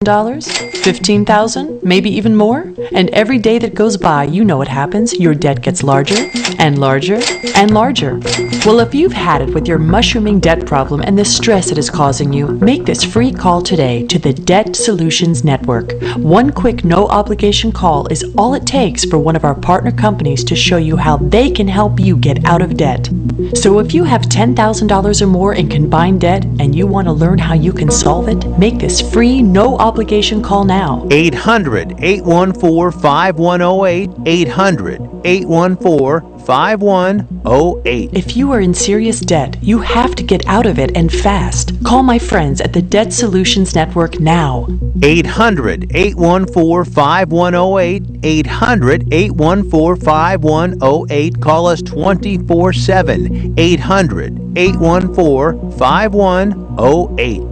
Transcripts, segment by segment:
$10,000? 15,000? Maybe even more? And every day that goes by, you know what happens. Your debt gets larger and larger and larger. Well, if you've had it with your mushrooming debt problem and the stress it is causing you, make this free call today to the Debt Solutions Network. One quick no-obligation call is all it takes for one of our partner companies to show you how they can help you get out of debt. So if you have $10,000 or more in combined debt and you want to learn how you can solve it, make this free no-obligation call now. 800-814-5108. 800-814-5108. If you are in serious debt, you have to get out of it and fast. Call my friends at the Debt Solutions Network now. 800-814-5108. 800-814-5108. Call us 24/7. 800-814-5108.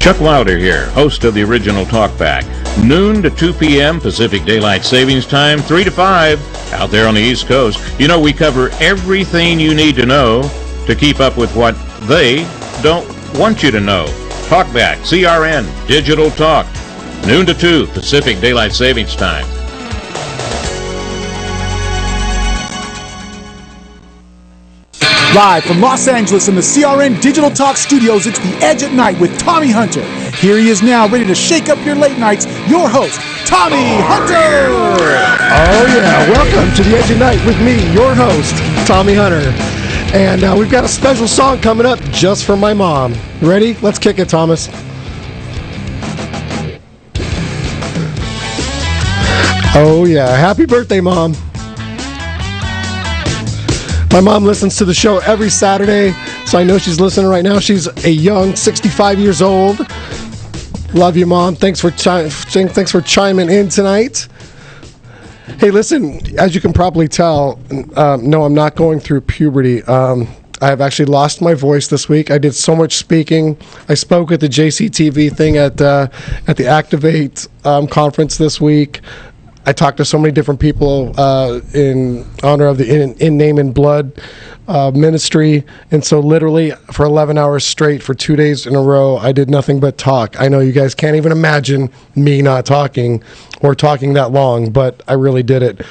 Chuck Wilder here, host of the original Talkback. Noon to 2 p.m. Pacific Daylight Savings Time, 3 to 5 out there on the East Coast. You know, we cover everything you need to know to keep up with what they don't want you to know. Talkback, CRN, Digital Talk, noon to 2 Pacific Daylight Savings Time. Live from Los Angeles in the CRN Digital Talk Studios, it's The Edge at Night with Tommy Hunter. Here he is now, ready to shake up your late nights, your host, Tommy Hunter! Oh yeah, welcome to The Edge at Night with me, your host, Tommy Hunter. And we've got a special song coming up just for my mom. Ready? Let's kick it, Thomas. Oh yeah, happy birthday, Mom. My mom listens to the show every Saturday, so I know she's listening right now. She's a young 65 years old. Love you, Mom. Thanks for chiming in tonight. Hey, listen, as you can probably tell, no, I'm not going through puberty. I have actually lost my voice this week. I did so much speaking. I spoke at the JCTV thing at the Activate conference this week. I talked to so many different people in honor of the In Name and Blood ministry. And so literally for 11 hours straight for 2 days in a row, I did nothing but talk. I know you guys can't even imagine me not talking or talking that long, but I really did it.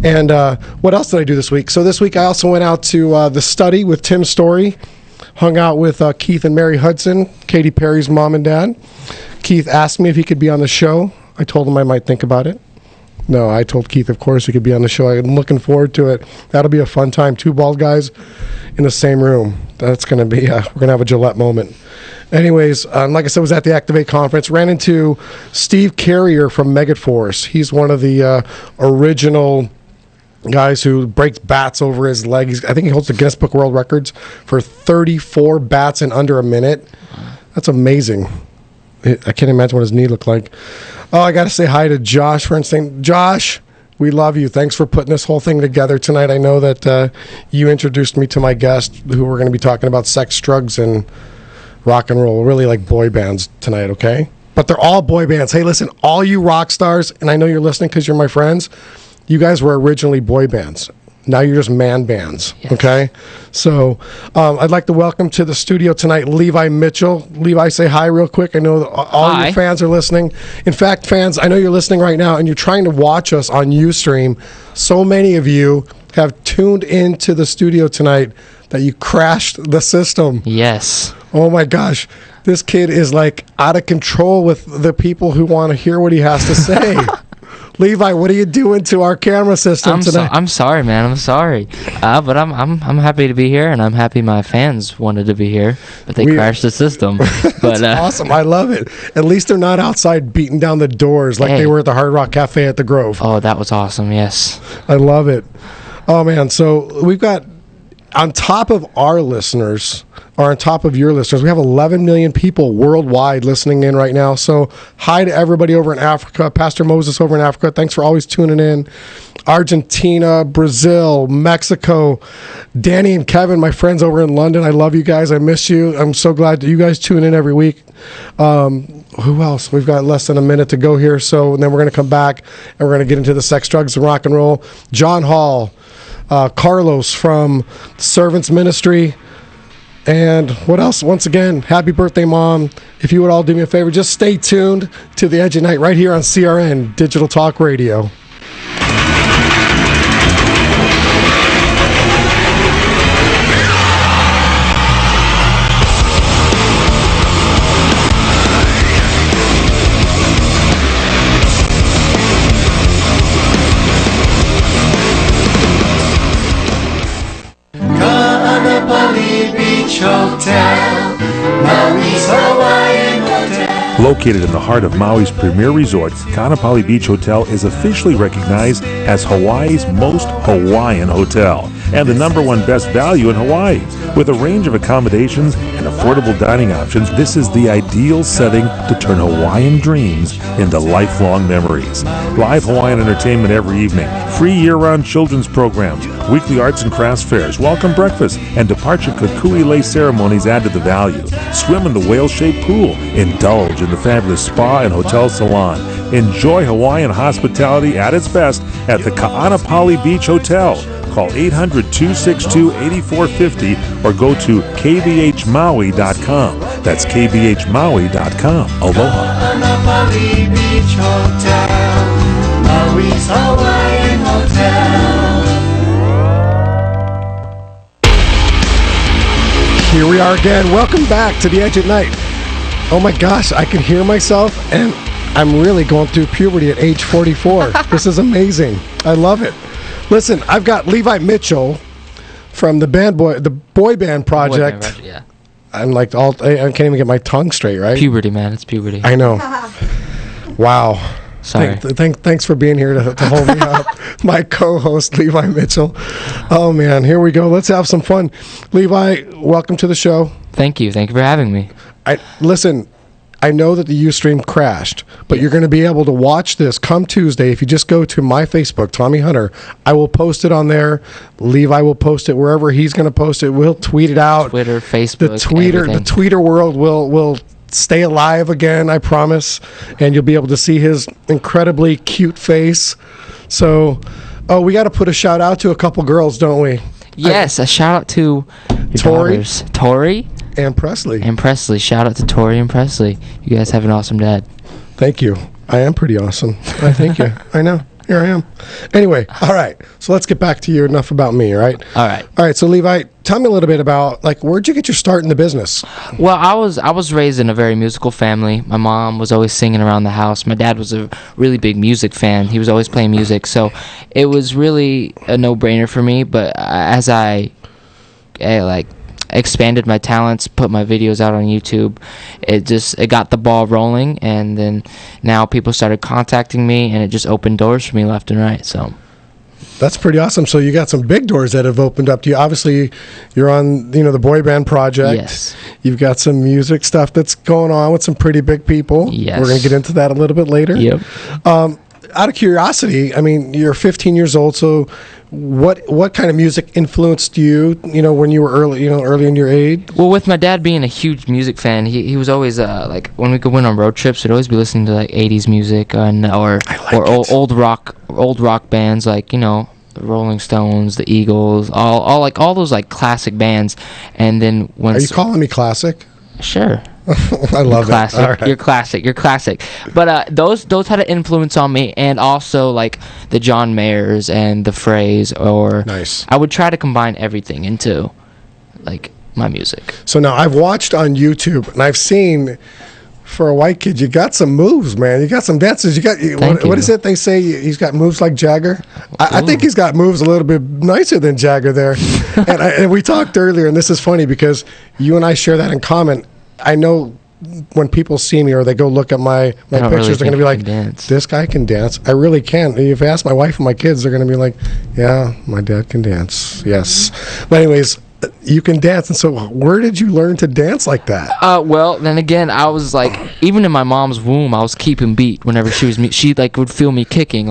And what else did I do this week? So this week I also went out to The Study with Tim Story, hung out with Keith and Mary Hudson, Katy Perry's mom and dad. Keith asked me if he could be on the show. I told him I might think about it. No, I told Keith, of course, he could be on the show. I'm looking forward to it. That'll be a fun time. Two bald guys in the same room. That's going to be, we're going to have a Gillette moment. Anyways, like I said, was at the Activate conference. Ran into Steve Carrier from Megaforce. He's one of the original guys who breaks bats over his leg. I think he holds the Guinness Book of World Records for 34 bats in under a minute. That's amazing. I can't imagine what his knee looked like. Oh, I got to say hi to Josh for instance. Josh, we love you. Thanks for putting this whole thing together tonight. I know that you introduced me to my guest who we're going to be talking about sex, drugs, and rock and roll. Really like boy bands tonight, okay? But they're all boy bands. Hey, listen, all you rock stars, and I know you're listening because you're my friends, you guys were originally boy bands. Now you're just man bands, yes. Okay? So I'd like to welcome to the studio tonight Levi Mitchell. Levi, say hi real quick. I know all your fans are listening. In fact, fans, I know you're listening right now and you're trying to watch us on Ustream. So many of you have tuned into the studio tonight that you crashed the system. Yes. Oh my gosh. This kid is like out of control with the people who want to hear what he has to say. Levi, what are you doing to our camera system tonight? I'm sorry, man. I'm sorry, but I'm happy to be here, and I'm happy my fans wanted to be here, but they crashed the system. But awesome. I love it. At least they're not outside beating down the doors like they were at the Hard Rock Cafe at the Grove. Oh, that was awesome. Yes, I love it. Oh man, so we've got on top of our listeners. Or on top of your listeners, we have 11 million people worldwide listening in right now. So hi to everybody over in Africa. Pastor Moses over in Africa, thanks for always tuning in. Argentina, Brazil, Mexico, Danny and Kevin, my friends over in London. I love you guys. I miss you. I'm so glad that you guys tune in every week. Who else? We've got less than a minute to go here. So then we're going to come back and we're going to get into the sex, drugs, and rock and roll. John Hall, Carlos from Servants Ministry. And what else? Once again, happy birthday, Mom. If you would all do me a favor, just stay tuned to the Edge at Night right here on CRN Digital Talk Radio. Located in the heart of Maui's premier resort, Kaanapali Beach Hotel is officially recognized as Hawaii's most Hawaiian hotel and the #1 best value in Hawaii. With a range of accommodations and affordable dining options, this is the ideal setting to turn Hawaiian dreams into lifelong memories. Live Hawaiian entertainment every evening, free year-round children's programs, weekly arts and crafts fairs, welcome breakfast, and departure kukui lei ceremonies add to the value. Swim in the whale-shaped pool, indulge in the fabulous spa and hotel salon. Enjoy Hawaiian hospitality at its best at the Kaanapali Beach Hotel. Call 800-262-8450 or go to kbhmaui.com. That's kbhmaui.com. Aloha. Kaanapali Beach Hotel, Maui's Hawaiian Hotel. Here we are again. Welcome back to the Edge at Night. Oh my gosh, I can hear myself, and I'm really going through puberty at age 44. This is amazing. I love it. Listen, I've got Levi Mitchell from the boy band project. Yeah. I'm like I can't even get my tongue straight, right? Puberty, man. It's puberty. I know. Wow. Sorry. Thanks for being here to hold me up. My co-host, Levi Mitchell. Oh, man. Here we go. Let's have some fun. Levi, welcome to the show. Thank you. Thank you for having me. Listen, I know that the Ustream crashed, but you're going to be able to watch this come Tuesday. If you just go to my Facebook, Tommy Hunter, I will post it on there. Levi will post it wherever he's going to post it. We'll tweet it out. Twitter, Facebook, the tweeter world will stay alive again, I promise. And you'll be able to see his incredibly cute face. So, we got to put a shout out to a couple girls, don't we? Yes, a shout out to Tori and Presley. Shout out to Tori and Presley. You guys have an awesome dad. Thank you. I am pretty awesome. I thank you. I know. Here I am. Anyway, all right. So let's get back to you. Enough about me, all right? All right. All right. So Levi, tell me a little bit about where'd you get your start in the business? Well, I was raised in a very musical family. My mom was always singing around the house. My dad was a really big music fan. He was always playing music, so it was really a no-brainer for me. But as I expanded my talents, put my videos out on YouTube, it got the ball rolling, and then now people started contacting me, and it just opened doors for me left and right. So that's pretty awesome. So you got some big doors that have opened up to you. Obviously, you're on the boy band project. Yes. You've got some music stuff that's going on with some pretty big people. Yes. We're going to get into that a little bit later. Yep. Out of curiosity, I mean, you're 15 years old, so what kind of music influenced you, when you were early in your age? Well, with my dad being a huge music fan, he was always when we could went on road trips, we'd always be listening to 80s music or old rock bands the Rolling Stones, the Eagles, all those classic bands. And then when Are you calling me classic? Sure. I love classic. it. All right. You're classic. But those had an influence on me, and also the John Mayers and the Frays. Nice. I would try to combine everything into my music. So now I've watched on YouTube, and I've seen, for a white kid, you got some moves, man. You got some dances. What is it they say? He's got moves like Jagger. I think he's got moves a little bit nicer than Jagger there. and we talked earlier, and this is funny because you and I share that in common. I know when people see me or they go look at my pictures, really they're going to be like, this guy can dance. I really can. If you ask my wife and my kids, they're going to be like, yeah, my dad can dance. Yes. But anyways, you can dance. And so where did you learn to dance like that? Well, then again, I was even in my mom's womb, I was keeping beat whenever she would feel me kicking,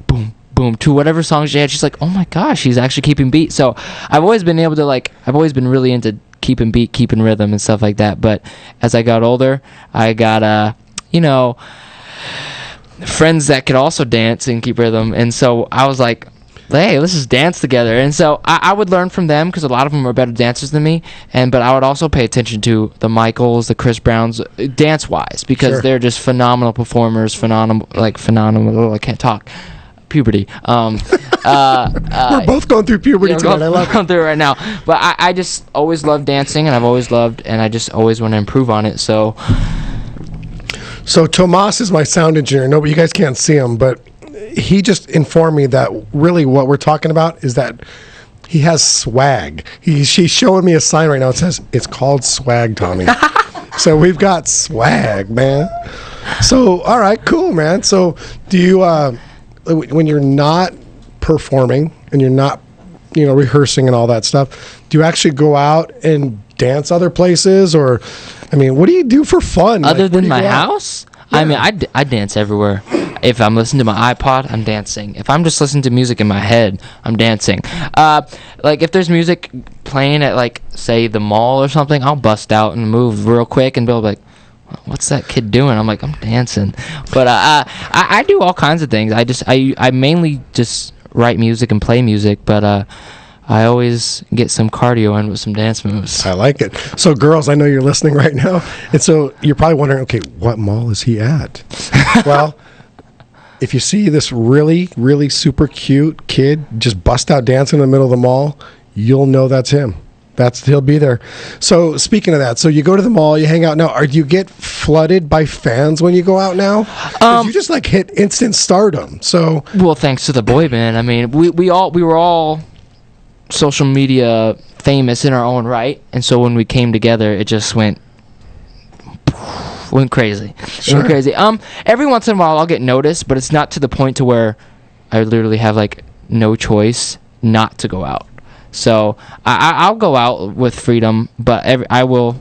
boom, boom, to whatever song she had. She's like, oh my gosh, she's actually keeping beat. So I've always been able to I've always been really into keeping beat, keeping rhythm and stuff like that. But as I got older, I got friends that could also dance and keep rhythm. And so I was like, hey, let's just dance together. And so I would learn from them because a lot of them are better dancers than me. But I would also pay attention to the Michaels, the Chris Browns, dance-wise, because they're just phenomenal performers, phenomenal. I can't talk. Puberty. We're both going through puberty tonight. I love going through it right now. But I just always loved dancing, and I've always loved, and I just always want to improve on it. So Tomas is my sound engineer. No, but you guys can't see him, but he just informed me that really what we're talking about is that he has swag. She's showing me a sign right now. It says it's called swag, Tommy. So we've got swag, man. So all right, cool, man. So do you when you're not performing and you're not rehearsing and all that stuff, do you actually go out and dance other places, or I mean, what do you do for fun other than my house? Yeah. I mean, I dance everywhere. If I'm listening to my iPod, I'm dancing. If I'm just listening to music in my head, I'm dancing. Like if there's music playing at, like, say the mall or something, I'll bust out and move real quick and be like, what's that kid doing? I'm like, I'm dancing. But I do all kinds of things. I mainly just write music and play music, but I always get some cardio in with some dance moves. I like it. So girls, I know you're listening right now, and so you're probably wondering, okay, what mall is he at? Well, if you see this really, really super cute kid just bust out dancing in the middle of the mall, you'll know that's him. He'll be there. So speaking of that, so you go to the mall, you hang out. Now, do you get flooded by fans when you go out now? 'Cause you just like hit instant stardom. So well, thanks to the boy band. I mean, we were all social media famous in our own right, and so when we came together, it just went crazy. Sure. Went crazy. Every once in a while, I'll get noticed, but it's not to the point to where I literally have like no choice not to go out. So I'll go out with freedom, but I will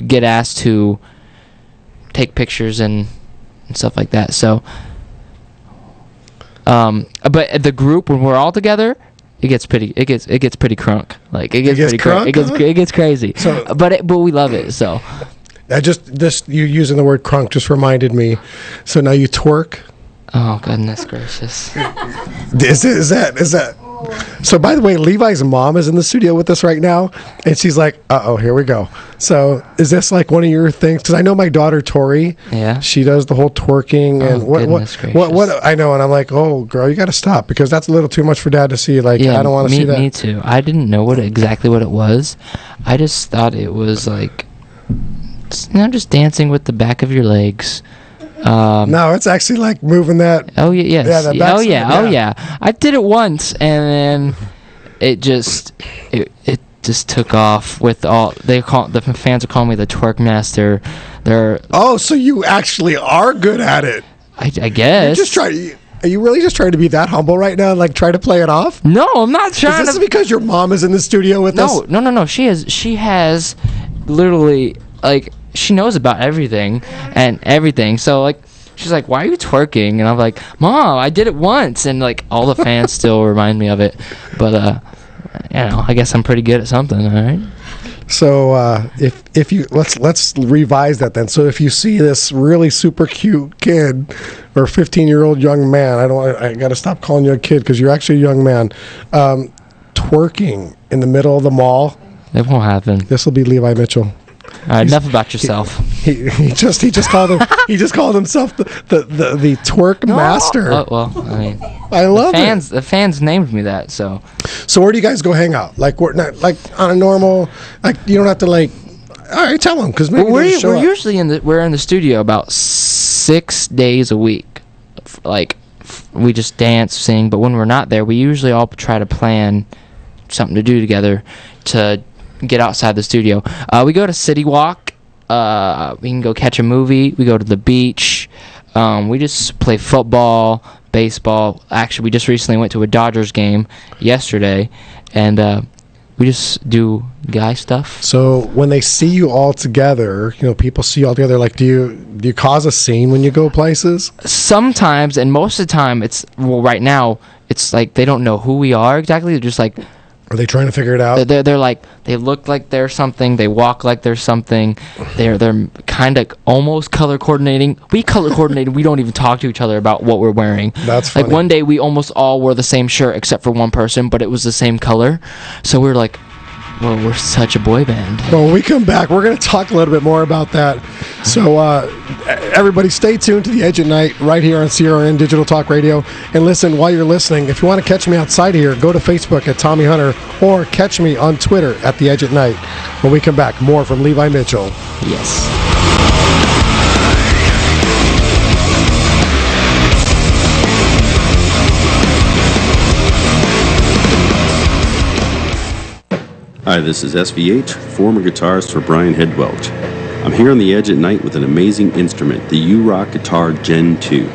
get asked to take pictures and stuff like that. So, but the group, when we're all together, it gets pretty crunk. Like it gets pretty crunk. It gets crazy. So, but we love it. So, you using the word crunk just reminded me. So now you twerk. Oh goodness gracious! Is that? So, by the way, Levi's mom is in the studio with us right now, and she's like, "Uh-oh, here we go." So, is this like one of your things? Because I know my daughter Tori. Yeah. She does the whole twerking and what I know, and I'm like, "Oh, girl, you got to stop because that's a little too much for Dad to see." Like, yeah, I don't want to see that. Me too. I didn't know exactly what it was. I just thought it was like, just dancing with the back of your legs. No, it's actually like moving that. Oh yeah, yes. Oh yeah. I did it once, and then it just took off with all. The fans are calling me the twerk master. So you actually are good at it. I guess. Are you really just trying to be that humble right now? Like try to play it off? No, I'm not trying. Is this because your mom is in the studio with us? No. She has literally like. She knows about everything and everything. So like she's like, "Why are you twerking?" And I'm like, "Mom, I did it once." And like all the fans still remind me of it. But I guess I'm pretty good at something, all right? So if you let's revise that then. So if you see this really super cute kid or 15-year-old young man, I got to stop calling you a kid because you're actually a young man, twerking in the middle of the mall. It won't happen. This will be Levi Mitchell. All right, enough about yourself. He just called himself the twerk master. Oh, well, I mean, I love it. The fans named me that. So where do you guys go hang out? Like we're not like on a normal. Like you don't have to like. All right, tell them because maybe we're usually in the studio about 6 days a week. Like we just dance, sing, but when we're not there, we usually all try to plan something to do together to get outside the studio. We go to City Walk. We can go catch a movie. We go to the beach. We just play football, baseball. Actually, we just recently went to a Dodgers game yesterday, and we just do guy stuff. So when they see you all together, people see you all together. Like, do you cause a scene when you go places? Sometimes, and most of the time, right now, it's like they don't know who we are exactly. They're just like, Are they trying to figure it out? They're like, they look like they're something. They walk like they're something. They're kind of almost color coordinating. We color coordinated. We don't even talk to each other about what we're wearing. That's funny. Like one day we almost all wore the same shirt except for one person, but it was the same color. So we were like, well, we're such a boy band. Well, when we come back, we're going to talk a little bit more about that. So, everybody, stay tuned to The Edge at Night right here on CRN Digital Talk Radio. And listen, while you're listening, if you want to catch me outside here, go to Facebook at Tommy Hunter or catch me on Twitter at The Edge at Night. When we come back, more from Levi Mitchell. Yes. Hi, this is SVH, former guitarist for Brian Headwelch. I'm here on the Edge at Night with an amazing instrument, the U-Rock Guitar Gen 2.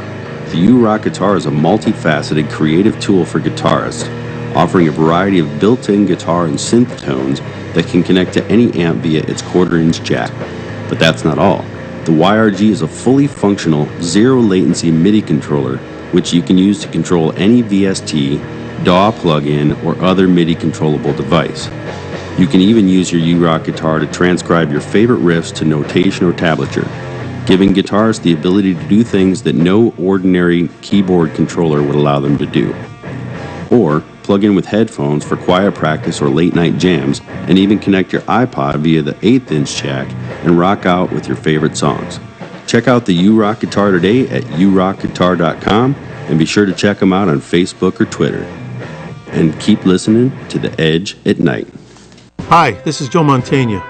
The U-Rock Guitar is a multifaceted creative tool for guitarists, offering a variety of built-in guitar and synth tones that can connect to any amp via its quarter-inch jack. But that's not all. The YRG is a fully functional, zero-latency MIDI controller, which you can use to control any VST, DAW plug-in, or other MIDI controllable device. You can even use your U-Rock guitar to transcribe your favorite riffs to notation or tablature, giving guitarists the ability to do things that no ordinary keyboard controller would allow them to do. Or plug in with headphones for quiet practice or late-night jams, and even connect your iPod via the 1/8-inch jack and rock out with your favorite songs. Check out the U-Rock Guitar today at urockguitar.com, and be sure to check them out on Facebook or Twitter. And keep listening to The Edge at Night. Hi, this is Joe Mantegna.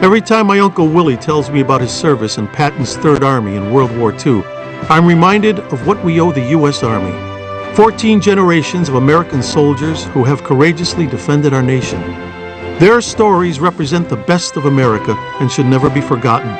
Every time my Uncle Willie tells me about his service in Patton's Third Army in World War II, I'm reminded of what we owe the U.S. Army. 14 generations of American soldiers who have courageously defended our nation. Their stories represent the best of America and should never be forgotten.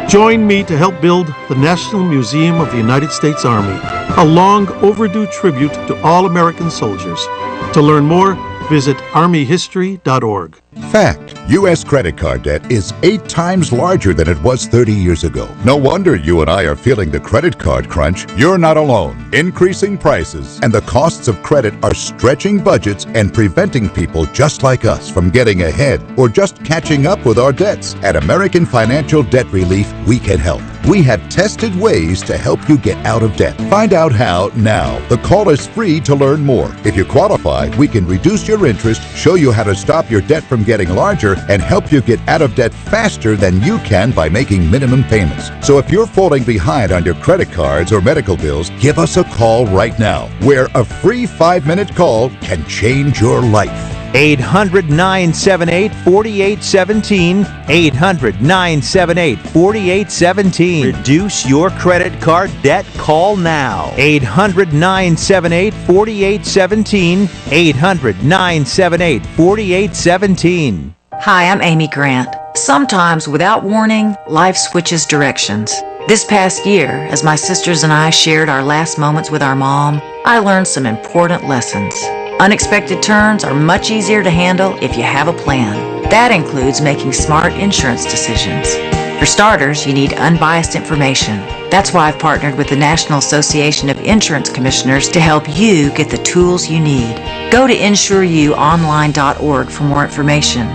Join me to help build the National Museum of the United States Army, a long overdue tribute to all American soldiers. To learn more, visit armyhistory.org. Fact, U.S. credit card debt is 8 times larger than it was 30 years ago. No wonder you and I are feeling the credit card crunch. You're not alone. Increasing prices and the costs of credit are stretching budgets and preventing people just like us from getting ahead or just catching up with our debts. At American Financial Debt Relief, we can help. We have tested ways to help you get out of debt. Find out how now. The call is free to learn more. If you qualify, we can reduce your interest, show you how to stop your debt from getting larger, and help you get out of debt faster than you can by making minimum payments. So if you're falling behind on your credit cards or medical bills, give us a call right now, where a free 5-minute call can change your life. 800-978-4817. 800-978-4817. Reduce your credit card debt. Call now. 800-978-4817. 800-978-4817. Hi, I'm Amy Grant. Sometimes, without warning, life switches directions. This past year, as my sisters and I shared our last moments with our mom, I learned some important lessons. Unexpected turns are much easier to handle if you have a plan. That includes making smart insurance decisions. For starters, you need unbiased information. That's why I've partnered with the National Association of Insurance Commissioners to help you get the tools you need. Go to insureyouonline.org for more information.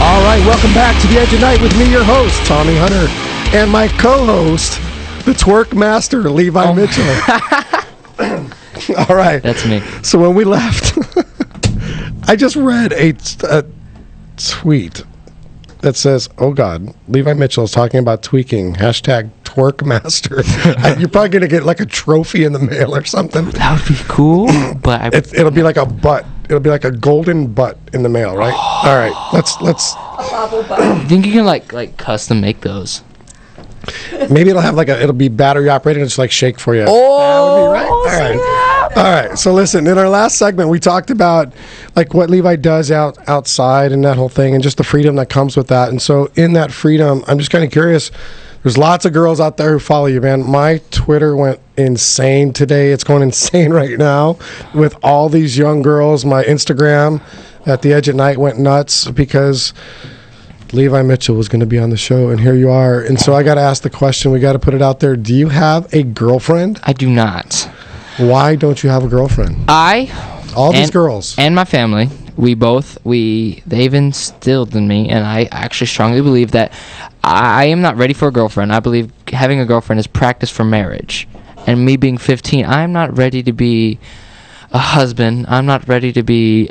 All right, welcome back to The Edge of Night with me, your host, Tommy Hunter, and my co-host, the twerk master, Levi Mitchell. All right. That's me. So when we left, I just read a tweet that says, oh God, Levi Mitchell is talking about tweaking, hashtag twerk master. You're probably going to get like a trophy in the mail or something. That would be cool, but it'll be like a butt. It'll be like a golden butt in the mail, right? All right, let's. I think you can like custom make those. Maybe it'll be battery operated and just like shake for you. Oh, that would be right. All right. So listen, in our last segment, we talked about like what Levi does outside and that whole thing, and just the freedom that comes with that. And so in that freedom, I'm just kind of curious. There's lots of girls out there who follow you, man. My Twitter went insane today. It's going insane right now with all these young girls. My Instagram at The Edge at Night went nuts because Levi Mitchell was going to be on the show, and here you are. And so I got to ask the question. We got to put it out there. Do you have a girlfriend? I do not. Why don't you have a girlfriend? All these girls. And my family, they've instilled in me, and I actually strongly believe that I am not ready for a girlfriend. I believe having a girlfriend is practice for marriage. And me being 15, I'm not ready to be a husband. I'm not ready to be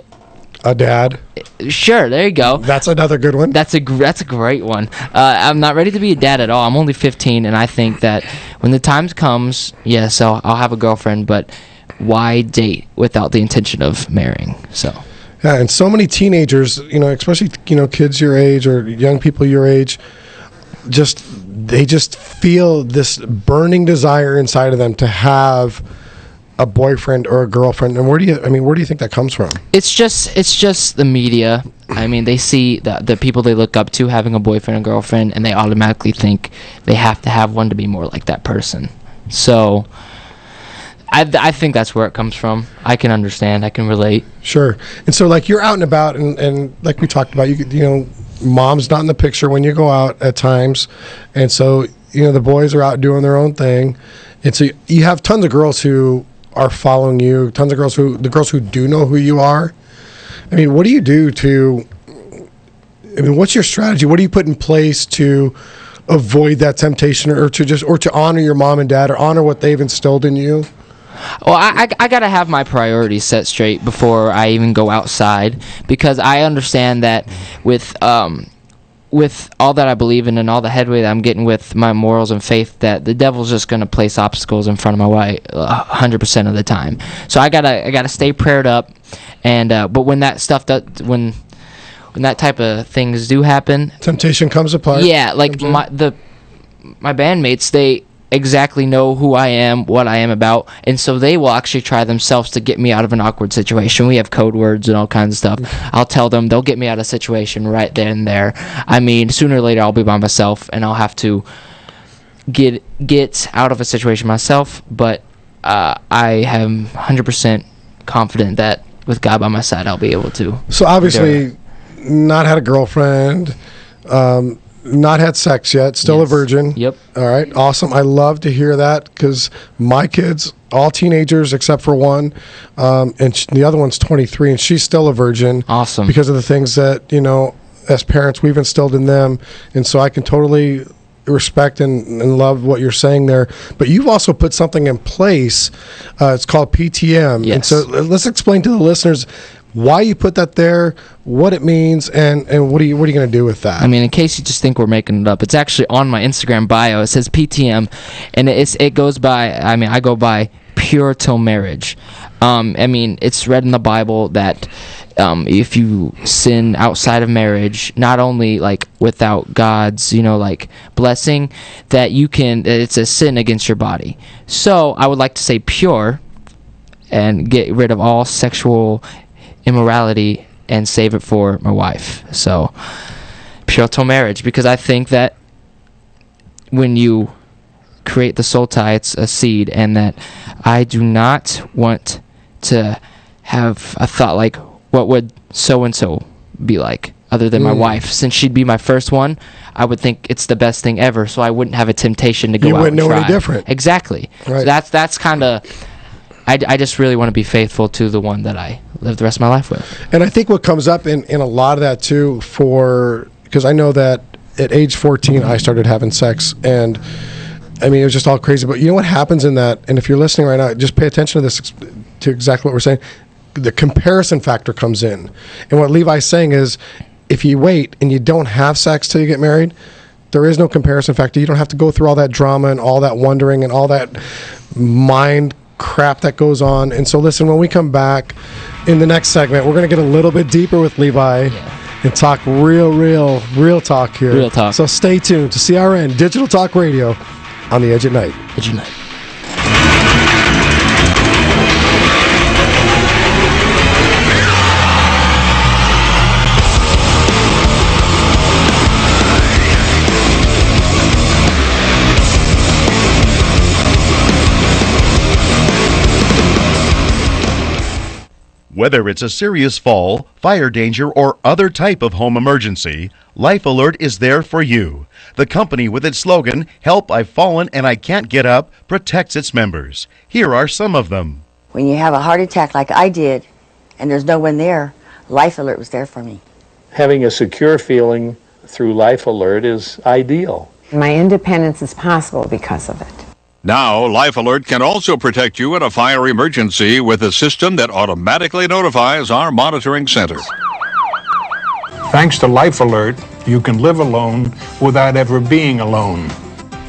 a dad. Sure, there you go. That's another good one. That's a great one. I'm not ready to be a dad at all. I'm only 15, and I think that when the time comes, yes, I'll have a girlfriend, but why date without the intention of marrying? So. Yeah, and so many teenagers, especially kids your age or young people your age, they just feel this burning desire inside of them to have a boyfriend or a girlfriend. And where do you think that comes from? It's just the media. I mean, they see the people they look up to having a boyfriend and girlfriend, and they automatically think they have to have one to be more like that person. So I think that's where it comes from. I can understand. I can relate. Sure. And so, like, you're out and about, and like we talked about, mom's not in the picture when you go out at times, and so the boys are out doing their own thing, and so you have tons of girls who are following you, tons of girls who do know who you are. I mean, what do you do what's your strategy? What do you put in place to avoid that temptation, or to honor your mom and dad, or honor what they've instilled in you? Well, I gotta have my priorities set straight before I even go outside, because I understand that with all that I believe in and all the headway that I'm getting with my morals and faith, that the devil's just gonna place obstacles in front of my way 100% of the time. So I gotta stay prayed up, and but when that stuff when that type of things do happen, temptation comes apart. Yeah, like my bandmates, they exactly know who I am, what I am about, and so they will actually try themselves to get me out of an awkward situation. We have code words and all kinds of stuff. I'll tell them, they'll get me out of a situation right then and there. I mean, sooner or later I'll be by myself, and I'll have to get out of a situation myself, but I am 100% confident that with God by my side I'll be able to. So obviously not had a girlfriend, not had sex yet, still a virgin. Yep. All right, awesome. I love to hear that, because my kids, all teenagers except for one, and the other one's 23, and she's still a virgin. Awesome. Because of the things that, as parents, we've instilled in them. And so I can totally respect and love what you're saying there. But you've also put something in place. It's called PTM. Yes. And so let's explain to the listeners why you put that there, what it means, and what are you going to do with that? I mean, in case you just think we're making it up, it's actually on my Instagram bio. It says PTM, and it goes by, I go by pure till marriage. I mean, it's read in the Bible that if you sin outside of marriage, not only like without God's, blessing, that it's a sin against your body. So I would like to say pure and get rid of all sexual immorality and save it for my wife. So pure till marriage, because I think that when you create the soul tie, it's a seed, and that I do not want to have a thought like, what would so and so be like other than my wife? Since she'd be my first one, I would think it's the best thing ever, so I wouldn't have a temptation to go out and try. You wouldn't know any different. Exactly. Right. So that's kind of, I just really want to be faithful to the one that I live the rest of my life with. And I think what comes up in a lot of that too, because I know that at age 14 I started having sex, and I mean, it was just all crazy. But you know what happens in that, and if you're listening right now, just pay attention to this, to exactly what we're saying. The comparison factor comes in. And what Levi's saying is, if you wait and you don't have sex till you get married, there is no comparison factor. You don't have to go through all that drama and all that wondering and all that mind crap that goes on. And so listen, when we come back in the next segment, we're going to get a little bit deeper with Levi and talk real talk here. Real talk. So stay tuned to CRN Digital Talk Radio on the Edge at Night. Edge at Night. Whether it's a serious fall, fire danger, or other type of home emergency, Life Alert is there for you. The company with its slogan, "Help, I've fallen and I can't get up," protects its members. Here are some of them. When you have a heart attack like I did, and there's no one there, Life Alert was there for me. Having a secure feeling through Life Alert is ideal. My independence is possible because of it. Now, Life Alert can also protect you in a fire emergency with a system that automatically notifies our monitoring center. Thanks to Life Alert, you can live alone without ever being alone.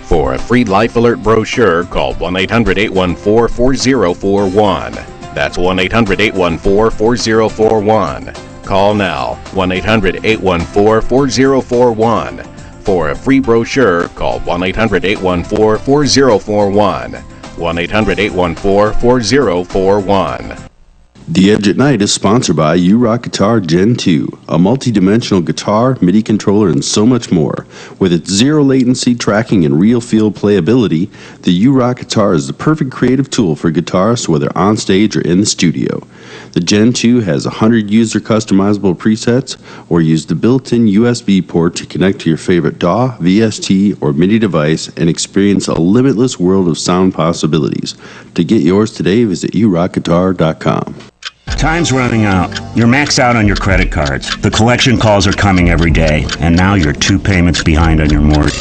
For a free Life Alert brochure, call 1-800-814-4041. That's 1-800-814-4041. Call now, 1-800-814-4041. For a free brochure, call 1-800-814-4041. 1-800-814-4041. The Edge at Night is sponsored by U-Rock Guitar Gen 2, a multi-dimensional guitar, MIDI controller, and so much more. With its zero latency tracking and real feel playability, the U-Rock guitar is the perfect creative tool for guitarists whether on stage or in the studio. The Gen 2 has 100 user customizable presets, or use the built-in USB port to connect to your favorite DAW, VST, or MIDI device and experience a limitless world of sound possibilities. To get yours today, visit urockguitar.com. Time's running out. You're maxed out on your credit cards. The collection calls are coming every day, and now you're 2 payments behind on your mortgage.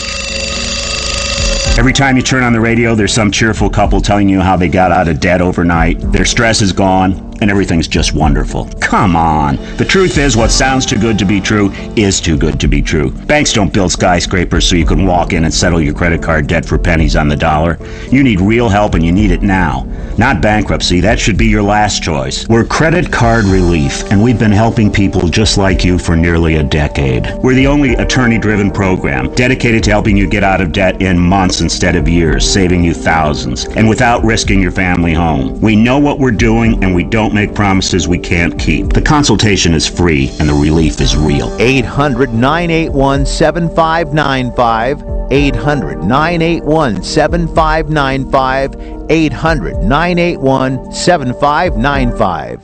Every time you turn on the radio, there's some cheerful couple telling you how they got out of debt overnight. Their stress is gone, and everything's just wonderful. Come on. The truth is, what sounds too good to be true is too good to be true. Banks don't build skyscrapers so you can walk in and settle your credit card debt for pennies on the dollar. You need real help, and you need it now. Not bankruptcy. That should be your last choice. We're Credit Card Relief, and we've been helping people just like you for nearly a decade. We're the only attorney-driven program dedicated to helping you get out of debt in months instead of years, saving you thousands, and without risking your family home. We know what we're doing, and we don't make promises we can't keep. The consultation is free, and the relief is real. 800-981-7595. 800-981-7595. 800-981-7595.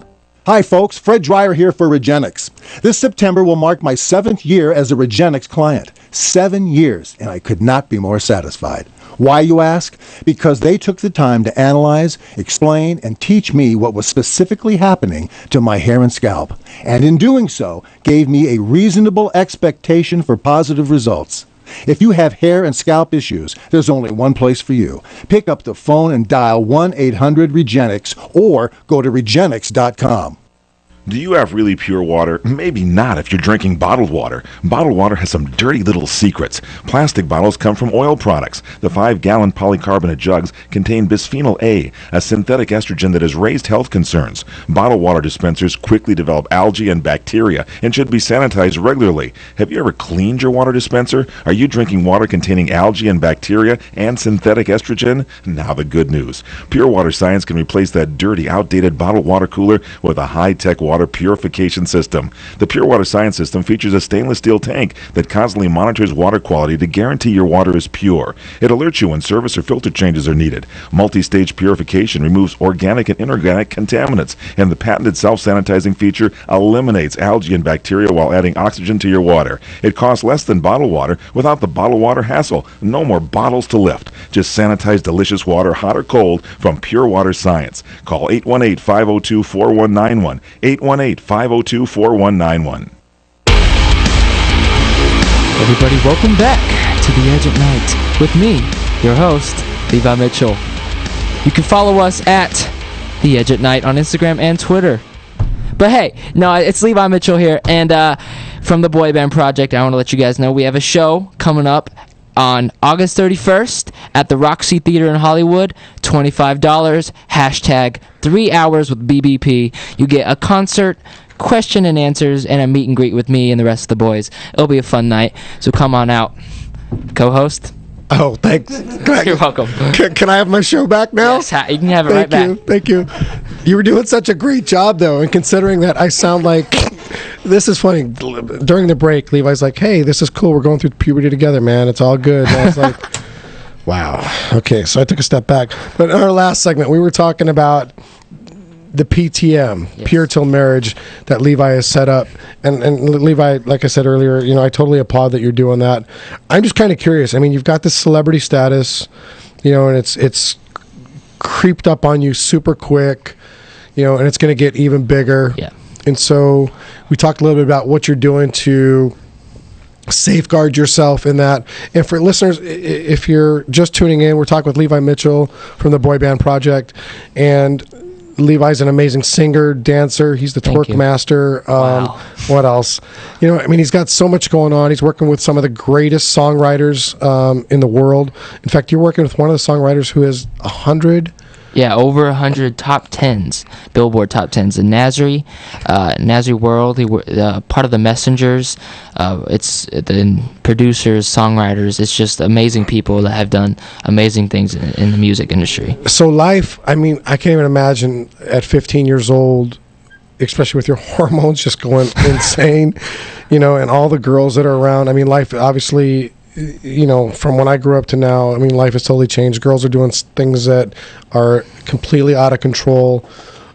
Hi folks, Fred Dreyer here for Regenix. This September will mark my 7th year as a Regenix client. 7 years, and I could not be more satisfied. Why, you ask? Because they took the time to analyze, explain, and teach me what was specifically happening to my hair and scalp, and in doing so, gave me a reasonable expectation for positive results. If you have hair and scalp issues, there's only one place for you. Pick up the phone and dial 1-800-REGENIX or go to Regenix.com. Do you have really pure water? Maybe not if you're drinking bottled water. Bottled water has some dirty little secrets. Plastic bottles come from oil products. The 5-gallon polycarbonate jugs contain bisphenol A, a synthetic estrogen that has raised health concerns. Bottled water dispensers quickly develop algae and bacteria and should be sanitized regularly. Have you ever cleaned your water dispenser? Are you drinking water containing algae and bacteria and synthetic estrogen? Now the good news. Pure Water Science can replace that dirty, outdated bottled water cooler with a high-tech water purification system. The Pure Water Science system features a stainless steel tank that constantly monitors water quality to guarantee your water is pure. It alerts you when service or filter changes are needed. Multi-stage purification removes organic and inorganic contaminants, and the patented self-sanitizing feature eliminates algae and bacteria while adding oxygen to your water. It costs less than bottled water without the bottled water hassle. No more bottles to lift. Just sanitized delicious water, hot or cold, from Pure Water Science. Call 818-502-4191. 818-502-4191. Everybody, welcome back to The Edge at Night with me, your host, Levi Mitchell. You can follow us at The Edge at Night on Instagram and Twitter. But hey, no, it's Levi Mitchell here, and from the Boy Band Project, I want to let you guys know we have a show coming up on August 31st at the Roxy Theater in Hollywood. $25, hashtag 3 hours with BBP. You get a concert, question and answers, and a meet and greet with me and the rest of the boys. It'll be a fun night, so come on out. Co-host? Oh, thanks. You're welcome. Can I have my show back now? Yes, you can have it right back. Thank you. You were doing such a great job, though, and considering that I sound like... This is funny. During the break, Levi's like, hey, this is cool. We're going through puberty together, man. It's all good. And I was like, wow. Okay, so I took a step back. But in our last segment, we were talking about the PTM, Pure Till Marriage, that Levi has set up. And Levi, like I said earlier, I totally applaud that you're doing that. I'm just kind of curious. I mean, you've got this celebrity status, and it's creeped up on you super quick, and it's going to get even bigger. Yeah. And so we talked a little bit about what you're doing to safeguard yourself in that. And for listeners, if you're just tuning in, we're talking with Levi Mitchell from the Boy Band Project. And Levi's an amazing singer, dancer. He's the twerk master. Wow. What else? He's got so much going on. He's working with some of the greatest songwriters in the world. In fact, you're working with one of the songwriters who has 100... Yeah, over 100 top 10s, Billboard top 10s. And Nasri World, part of the Messengers. It's the producers, songwriters. It's just amazing people that have done amazing things in the music industry. So life, I can't even imagine at 15 years old, especially with your hormones just going insane, and all the girls that are around. Life obviously... from when I grew up to now, life has totally changed. Girls are doing things that are completely out of control.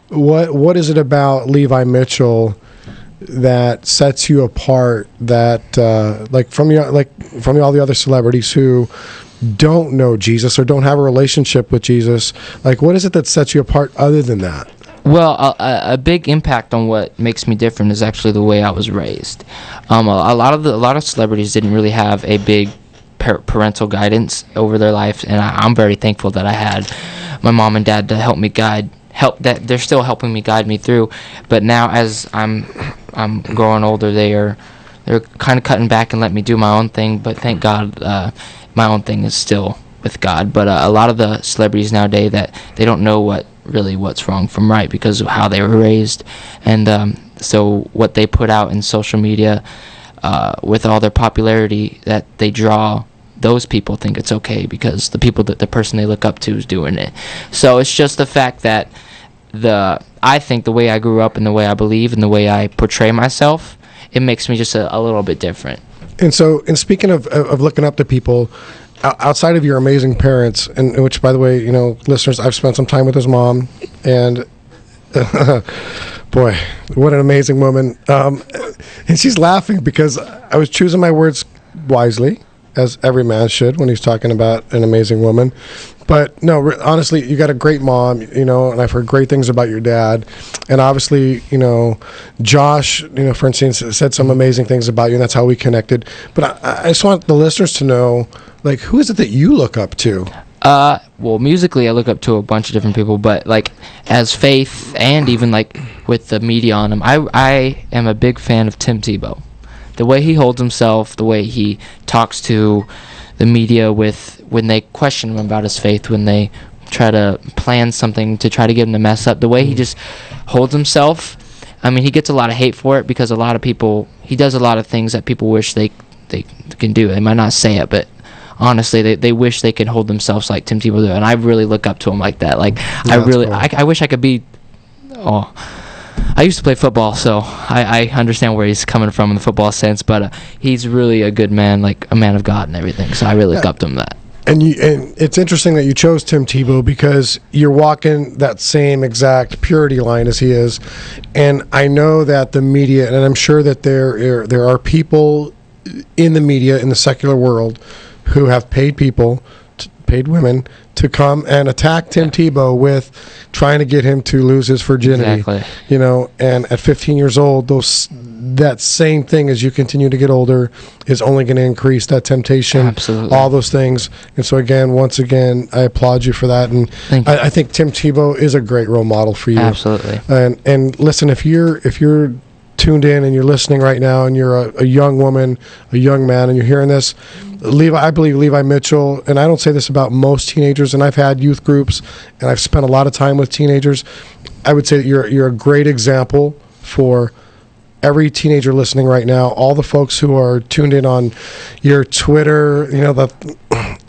What is it about Levi Mitchell that sets you apart? That from all the other celebrities who don't know Jesus or don't have a relationship with Jesus, what is it that sets you apart other than that? Well, a big impact on what makes me different is actually the way I was raised. A lot of celebrities didn't really have a big parental guidance over their life, and I'm very thankful that I had my mom and dad to help that they're still helping me guide me through. But now as I'm growing older, they're kind of cutting back and let me do my own thing. But thank God, my own thing is still with God. But a lot of the celebrities nowadays that they don't know what's wrong from right because of how they were raised, and so what they put out in social media with all their popularity that they draw, those people think it's okay because the person they look up to is doing it. So it's just the fact that I think the way I grew up and the way I believe and the way I portray myself, it makes me just a little bit different. And so, speaking of looking up to people, outside of your amazing parents, and which, by the way, listeners, I've spent some time with his mom, and boy, what an amazing woman. And she's laughing because I was choosing my words wisely, as every man should when he's talking about an amazing woman. But no, honestly, you got a great mom, and I've heard great things about your dad. And obviously, Josh, for instance, said some amazing things about you, and that's how we connected. But I just want the listeners to know, who is it that you look up to? Well, musically, I look up to a bunch of different people, but as faith and even with the media on him, I am a big fan of Tim Tebow. The way he holds himself, the way he talks to the media when they question him about his faith, when they try to plan something to try to get him to mess up, the way he just holds himself. He gets a lot of hate for it because a lot of people, he does a lot of things that people wish they can do. They might not say it, but honestly, they wish they could hold themselves like Tim Tebow do, and I really look up to him like that. I wish I could be. I used to play football, so I understand where he's coming from in the football sense. But he's really a good man, a man of God and everything. So I really look up to him that. And it's interesting that you chose Tim Tebow because you're walking that same exact purity line as he is, and I know that the media, and I'm sure that there are people in the media in the secular world who have paid women to come and attack Tim Tebow with trying to get him to lose his virginity. Exactly. And at 15 years old, that same thing as you continue to get older is only going to increase that temptation. Absolutely. All those things. And so once again, I applaud you for that. And I think Tim Tebow is a great role model for you. Absolutely. And listen, if you're tuned in and you're listening right now and you're a young woman, a young man, and you're hearing this, I believe Levi Mitchell, and I don't say this about most teenagers, and I've had youth groups and I've spent a lot of time with teenagers. I would say that you're a great example for every teenager listening right now, all the folks who are tuned in on your Twitter,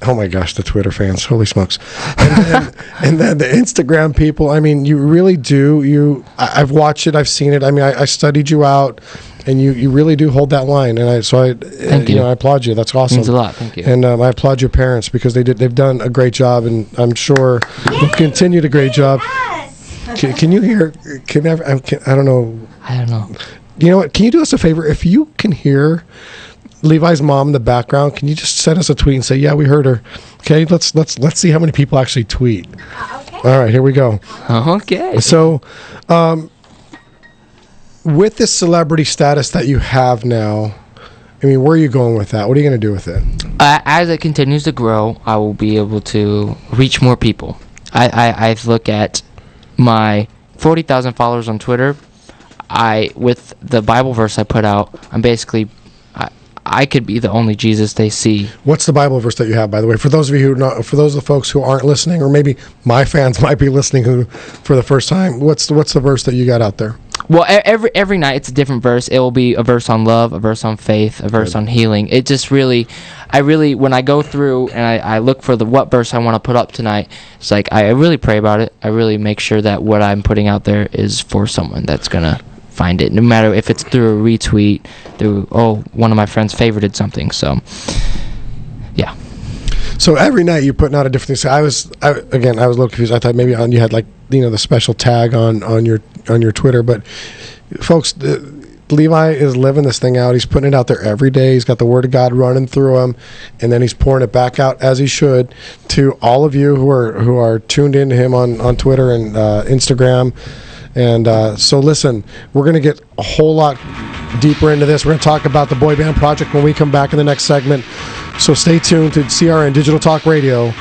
oh my gosh, the Twitter fans, holy smokes. And then the Instagram people, you really do. I've watched it, I've seen it. I studied you out, and you really do hold that line. And Thank you. I applaud you. That's awesome. Means a lot. Thank you. And I applaud your parents because they've done a great job, and I'm sure will continue to great job. Can you hear? I don't know. I don't know. You know what? Can you do us a favor? If you can hear Levi's mom in the background, can you just send us a tweet and say, "Yeah, we heard her." Okay, let's see how many people actually tweet. Okay. All right, here we go. Okay. So, with this celebrity status that you have now, I mean, where are you going with that? What are you going to do with it? As it continues to grow, I will be able to reach more people. I look at my 40,000 followers on Twitter. With the Bible verse I put out, I'm basically, I could be the only Jesus they see. What's the Bible verse that you have, by the way? For those of you for those of the folks who aren't listening, or maybe my fans might be listening who for the first time, what's the verse that you got out there? Well, every night it's a different verse. It will be a verse on love, a verse on faith, a verse on healing. It just really, when I go through and I look for what verse I want to put up tonight, it's like I really pray about it. I really make sure that what I'm putting out there is for someone that's going to find it, no matter if it's through a retweet, through, one of my friends favorited something. So, yeah. So every night you're putting out a different thing. So I was a little confused. I thought maybe you had the special tag on your Twitter, but folks, Levi is living this thing out. He's putting it out there every day. He's got the Word of God running through him, and then he's pouring it back out as he should to all of you who are tuned into him on Twitter and Instagram. And so listen, we're going to get a whole lot deeper into this. We're going to talk about the boy band project when we come back in the next segment. So stay tuned to CRN Digital Talk Radio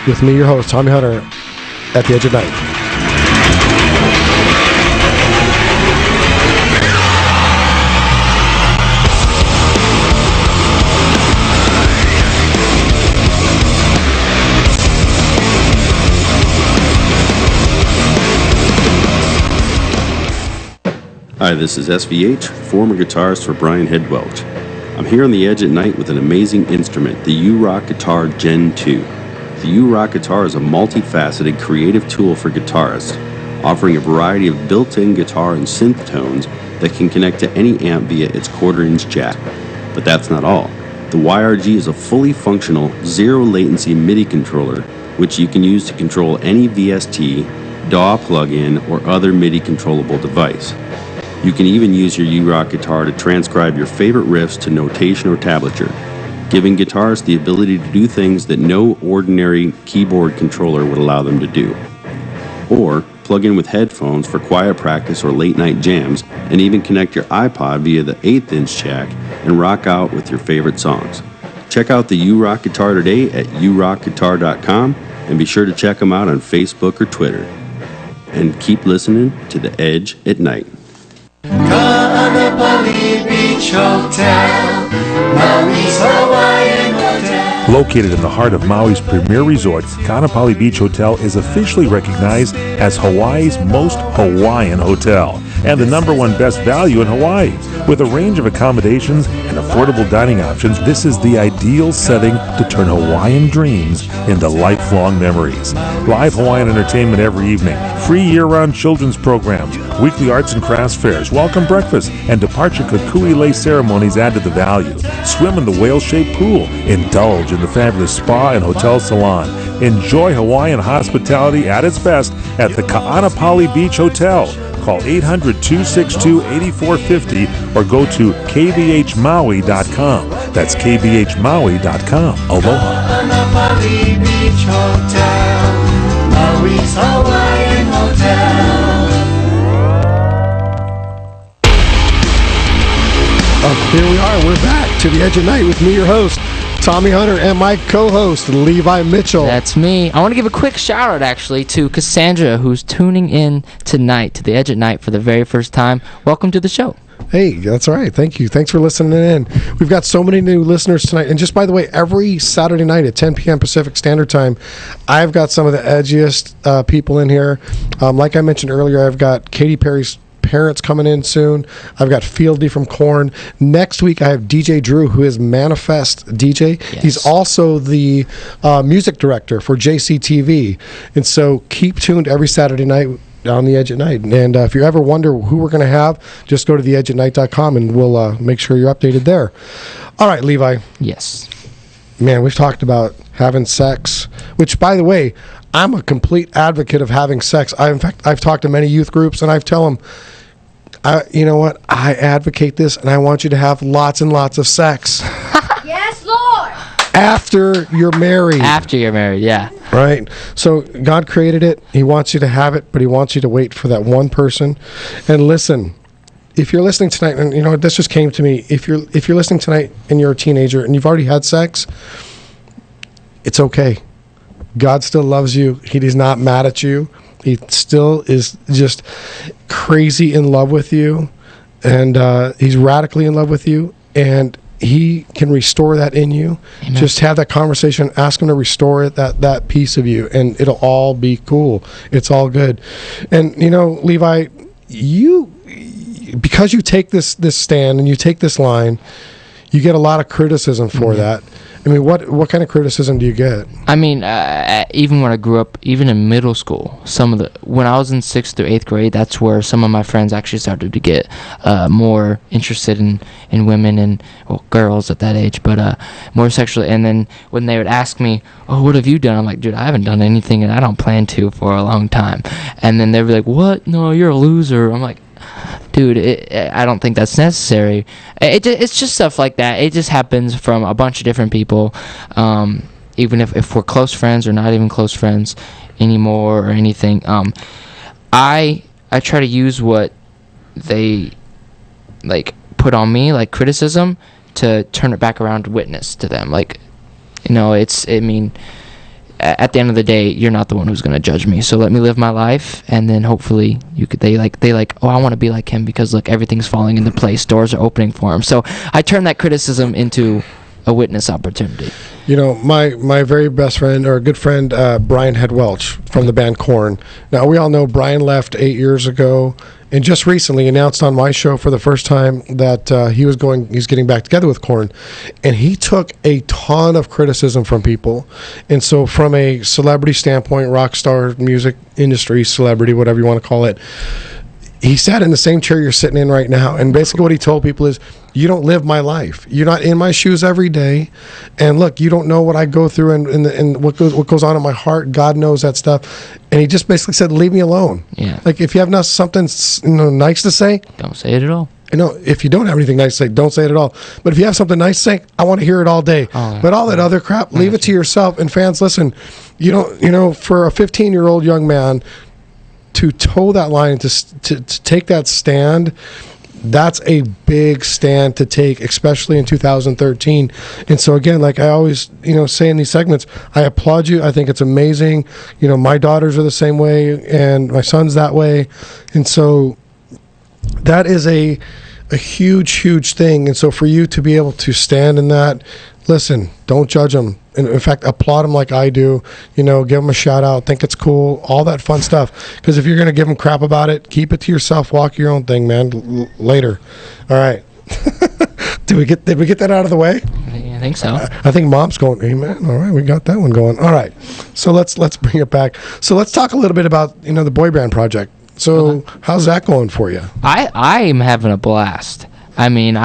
with me, your host, Tommy Hunter, at the Edge of Night. Hi, this is SVH, former guitarist for Brian Headwelch. I'm here on the Edge at Night with an amazing instrument, the U-Rock Guitar Gen 2. The U-Rock Guitar is a multifaceted creative tool for guitarists, offering a variety of built-in guitar and synth tones that can connect to any amp via its quarter-inch jack. But that's not all. The YRG is a fully functional, zero-latency MIDI controller, which you can use to control any VST, DAW plug-in, or other MIDI controllable device. You can even use your U-Rock guitar to transcribe your favorite riffs to notation or tablature, giving guitarists the ability to do things that no ordinary keyboard controller would allow them to do. Or plug in with headphones for quiet practice or late night jams, and even connect your iPod via the 1/8-inch jack and rock out with your favorite songs. Check out the U-Rock guitar today at urockguitar.com, and be sure to check them out on Facebook or Twitter. And keep listening to The Edge at Night. Kaanapali Beach Hotel, Maui's Hawaiian Hotel. Located in the heart of Maui's premier resort, Kaanapali Beach Hotel is officially recognized as Hawaii's most Hawaiian hotel and the #1 best value in Hawaii. With a range of accommodations and affordable dining options, this is the ideal setting to turn Hawaiian dreams into lifelong memories. Live Hawaiian entertainment every evening, free year-round children's programs, weekly arts and crafts fairs, welcome breakfast, and departure kukui lei ceremonies add to the value. Swim in the whale-shaped pool, indulge in the fabulous spa and hotel salon. Enjoy Hawaiian hospitality at its best at the Kaanapali Beach Hotel. Call 800-262-8450 or go to kbhmaui.com. That's kbhmaui.com. Aloha. Kaanapali Beach Hotel, Maui's Hawaiian Hotel. Here we are. We're back to the Edge of Night with me, your host, Tommy Hunter, and my co-host, Levi Mitchell. That's me. I want to give a quick shout-out, actually, to Cassandra, who's tuning in tonight to the Edge at Night for the very first time. Welcome to the show. Hey, that's all right. Thank you. Thanks for listening in. We've got so many new listeners tonight. And just by the way, every Saturday night at 10 p.m. Pacific Standard Time, I've got some of the edgiest people in here. Like I mentioned earlier, I've got Katy Perry's parents coming in soon. I've got Fieldy from Korn. Next week, I have DJ Drew, who is Manifest DJ. Yes. He's also the music director for JCTV. And so keep tuned every Saturday night on the Edge at Night. And if you ever wonder who we're going to have, just go to theedgeatnight.com and we'll make sure you're updated there. All right, Levi. Yes. Man, we've talked about having sex, which, by the way, I'm a complete advocate of having sex. In fact, I've talked to many youth groups, and I've tell them, you know what? I advocate this, and I want you to have lots and lots of sex. Yes, Lord. After you're married. After you're married, yeah. Right. So God created it. He wants you to have it, but he wants you to wait for that one person. And listen, if you're listening tonight, and this just came to me. If you're listening tonight and you're a teenager and you've already had sex, it's okay. God still loves you. He is not mad at you. He still is just crazy in love with you, and he's radically in love with you, and he can restore that in you. Amen. Just have that conversation. Ask him to restore it, that piece of you, and it'll all be cool. It's all good. And Levi, because you take this stand and you take this line, you get a lot of criticism for that. I mean, what kind of criticism do you get? I mean, even when I grew up, even in middle school, when I was in 6th through 8th grade, that's where some of my friends actually started to get more interested in women and girls at that age, but more sexually. And then when they would ask me, "Oh, what have you done?" I'm like, "Dude, I haven't done anything, and I don't plan to for a long time." And then they'd be like, "What? No, you're a loser." I'm like, dude, I don't think that's necessary. It's just stuff like that. It just happens from a bunch of different people, even if we're close friends or not even close friends anymore or anything. I try to use what they put on me, like criticism, to turn it back around to witness to them. At the end of the day, you're not the one who's going to judge me. So let me live my life, and then hopefully they oh, I want to be like him because look, everything's falling into place. Doors are opening for him. So I turn that criticism into a witness opportunity. My very best friend, or a good friend, Brian Head Welch from the band Korn. Now, we all know Brian left 8 years ago, and just recently announced on my show for the first time that he's getting back together with Korn. And he took a ton of criticism from people. And so from a celebrity standpoint, rock star, music industry celebrity, whatever you want to call it, he sat in the same chair you're sitting in right now. And basically what he told people is, you don't live my life. You're not in my shoes every day. And look, you don't know what I go through and what goes on in my heart. God knows that stuff. And he just basically said, leave me alone. Yeah. Like, if you have something nice to say, don't say it at all. If you don't have anything nice to say, don't say it at all. But if you have something nice to say, I want to hear it all day. But all that other crap, leave it to yourself. And fans, listen, for a 15-year-old young man to toe that line, to take that stand, that's a big stand to take, especially in 2013. And so again, like I always, say in these segments, I applaud you. I think it's amazing. My daughters are the same way, and my son's that way. And so that is a huge, huge thing. And so for you to be able to stand in that, listen, don't judge them. In fact, applaud them like I do. Give them a shout out. Think it's cool. All that fun stuff. Because if you're going to give them crap about it, keep it to yourself. Walk your own thing, man. Later. All right. Did we get that out of the way? I think so. I think Mom's going, hey, man. All right, we got that one going. All right. So let's bring it back. So let's talk a little bit about the boy band project. So how's that going for you? I'm having a blast. I mean,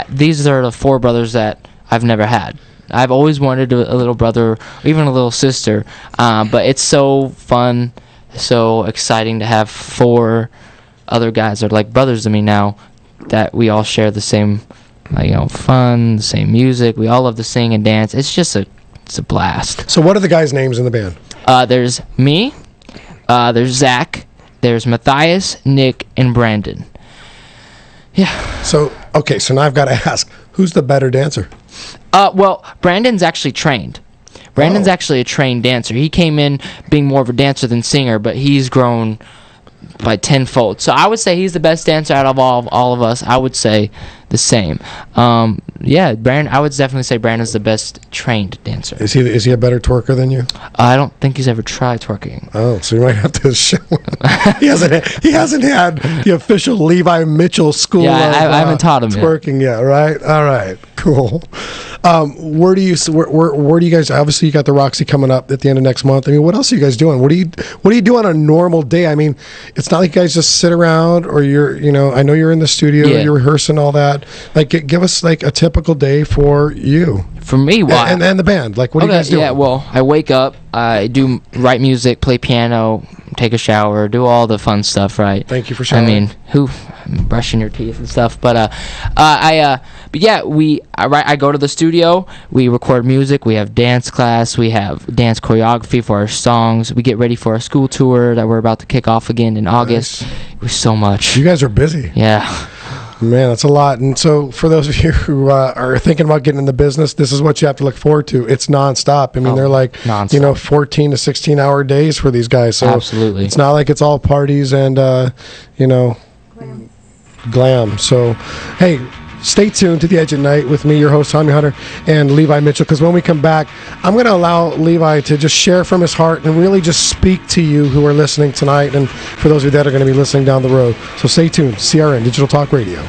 these are the 4 brothers that I've never had. I've always wanted a little brother, or even a little sister, but it's so fun, so exciting to have 4 other guys that are like brothers to me now, that we all share the same, fun, the same music. We all love to sing and dance. It's a blast. So what are the guys' names in the band? There's me, there's Zach, there's Matthias, Nick, and Brandon. Yeah. So now I've got to ask, who's the better dancer? Well, Brandon's actually trained. Brandon's actually a trained dancer. He came in being more of a dancer than singer, but he's grown by tenfold. So I would say he's the best dancer out of all of us. I would say the same. Brandon. I would definitely say Brandon's the best trained dancer. Is he a better twerker than you? I don't think he's ever tried twerking. Oh, so you might have to show him. He hasn't had the official Levi Mitchell school. Yeah, I haven't taught him twerking yet. Right? All right. Cool. Where do you guys? Obviously, you got the Roxy coming up at the end of next month. I mean, what else are you guys doing? What do you do on a normal day? I mean, it's not like you guys just sit around, or I know you're in the studio, you're rehearsing all that. Like, give us like a typical day for you. For me, and the band. Like, what do you guys do? Yeah, well, I wake up, I write music, play piano, take a shower, do all the fun stuff, right? Thank you for showering. I mean, brushing your teeth and stuff, but I go to the studio, we record music, we have dance class, we have dance choreography for our songs, we get ready for a school tour that we're about to kick off again in August. It was so much. You guys are busy. Yeah. Man, that's a lot. And so for those of you who are thinking about getting in the business, this is what you have to look forward to. It's nonstop. I mean, they're like, nonstop. 14 to 16-hour days for these guys. So absolutely. It's not like it's all parties and, glam. So, hey, stay tuned to The Edge at Night with me, your host, Tommy Hunter, and Levi Mitchell, because when we come back, I'm going to allow Levi to just share from his heart and really just speak to you who are listening tonight, and for those of you that are going to be listening down the road. So stay tuned. CRN, Digital Talk Radio.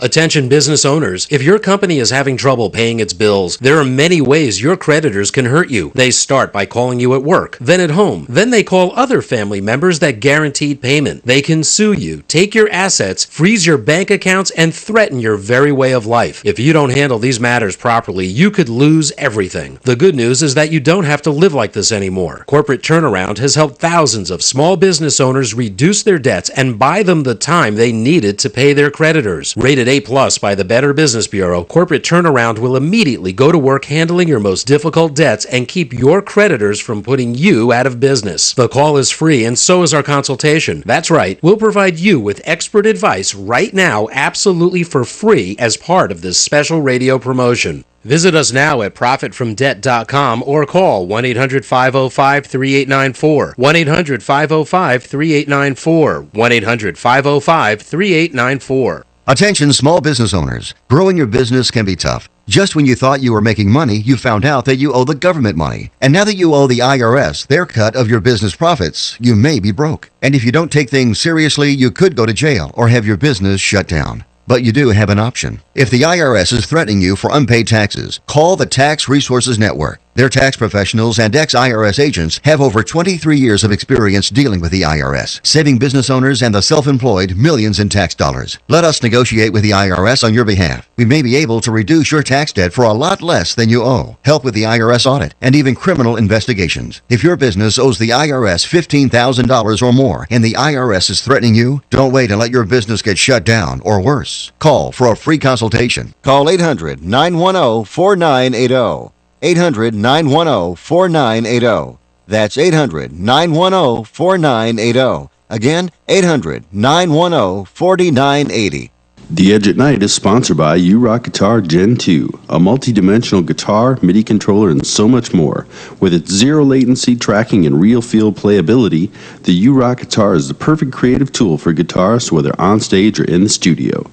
Attention business owners, if your company is having trouble paying its bills, there are many ways your creditors can hurt you. They start by calling you at work, then at home. Then they call other family members that guaranteed payment. They can sue you, take your assets, freeze your bank accounts, and threaten your very way of life. If you don't handle these matters properly, you could lose everything. The good news is that you don't have to live like this anymore. Corporate Turnaround has helped thousands of small business owners reduce their debts and buy them the time they needed to pay their creditors. Rated A+ by the Better Business Bureau, Corporate Turnaround will immediately go to work handling your most difficult debts and keep your creditors from putting you out of business. The call is free and so is our consultation. That's right, we'll provide you with expert advice right now absolutely for free as part of this special radio promotion. Visit us now at profitfromdebt.com or call 1-800-505-3894, 1-800-505-3894, 1-800-505-3894. Attention small business owners. Growing your business can be tough. Just when you thought you were making money, you found out that you owe the government money. And now that you owe the IRS their cut of your business profits, you may be broke. And if you don't take things seriously, you could go to jail or have your business shut down. But you do have an option. If the IRS is threatening you for unpaid taxes, call the Tax Resources Network. Their tax professionals and ex-IRS agents have over 23 years of experience dealing with the IRS, saving business owners and the self-employed millions in tax dollars. Let us negotiate with the IRS on your behalf. We may be able to reduce your tax debt for a lot less than you owe, help with the IRS audit, and even criminal investigations. If your business owes the IRS $15,000 or more and the IRS is threatening you, don't wait and let your business get shut down or worse. Call for a free consultation. Call 800-910-4980. 800-910-4980. That's 800-910-4980. Again, 800-910-4980. The Edge at Night is sponsored by U-Rock Guitar Gen 2, a multi-dimensional guitar, MIDI controller, and so much more. With its zero latency tracking and real feel playability, the U-Rock guitar is the perfect creative tool for guitarists whether on stage or in the studio.